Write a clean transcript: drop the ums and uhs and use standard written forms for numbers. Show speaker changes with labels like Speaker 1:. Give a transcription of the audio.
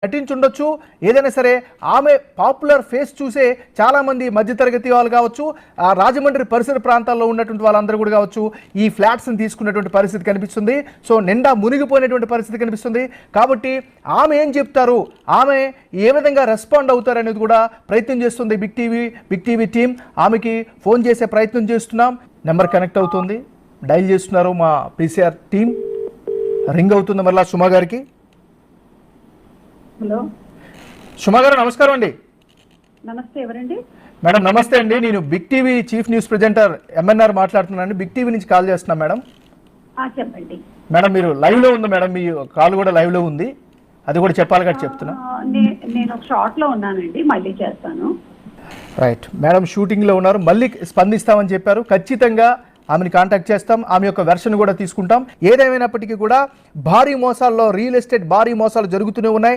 Speaker 1: నటించుండొచ్చు, ఏదైనా సరే ఆమె పాపులర్ ఫేస్ చూసే చాలామంది మధ్యతరగతి వాళ్ళు కావచ్చు, ఆ రాజమండ్రి పరిసర ప్రాంతాల్లో ఉన్నటువంటి వాళ్ళందరూ కూడా కావచ్చు ఈ ఫ్లాట్స్ని తీసుకున్నటువంటి పరిస్థితి కనిపిస్తుంది. సో నిండా మునిగిపోయినటువంటి పరిస్థితి కనిపిస్తుంది. కాబట్టి ఆమె ఏం చెప్తారు, ఆమె ఏ విధంగా రెస్పాండ్ అవుతారు అనేది కూడా ప్రయత్నం చేస్తుంది బిగ్ టీవీ టీం. ఆమెకి ఫోన్ చేసే ప్రయత్నం చేస్తున్నాం. నెంబర్ కనెక్ట్ అవుతుంది, డైల్ చేస్తున్నారు మా పీసీఆర్ టీం. రింగ్ అవుతుంది మళ్ళీ సుమా గారికి.
Speaker 2: హలో
Speaker 1: సుమా గారు నమస్కారం అండి.
Speaker 2: నమస్తే, ఎవరండి?
Speaker 1: మేడం నమస్తే అండి, నేను big TV chief news presenter MNR మాట్లాడుతున్నాను. బిగ్ టీవీ నుంచి కాల్ చేస్తున్నా మేడం.
Speaker 2: చెప్పండి
Speaker 1: మేడం మీరు లైవ్ లో ఉంది మేడం, మీ కాల్ కూడా లైవ్ లో ఉంది, అది కూడా చెప్పాలి కదా చెప్తున్నా.
Speaker 2: నేను ఒక షార్ట్ లో ఉన్నానండి, మళ్ళీ చేస్తాను.
Speaker 1: రైట్ మేడం, షూటింగ్ లో ఉన్నారు, మళ్ళీ స్పందిస్తామని చెప్పారు. ఖచ్చితంగా ఆమెను కాంటాక్ట్ చేస్తాం, ఆమె యొక్క వెర్షన్ కూడా తీసుకుంటాం. ఏదేమైనప్పటికీ కూడా భారీ మోసాల్లో రియల్ ఎస్టేట్ భారీ మోసాలు జరుగుతూనే ఉన్నాయి.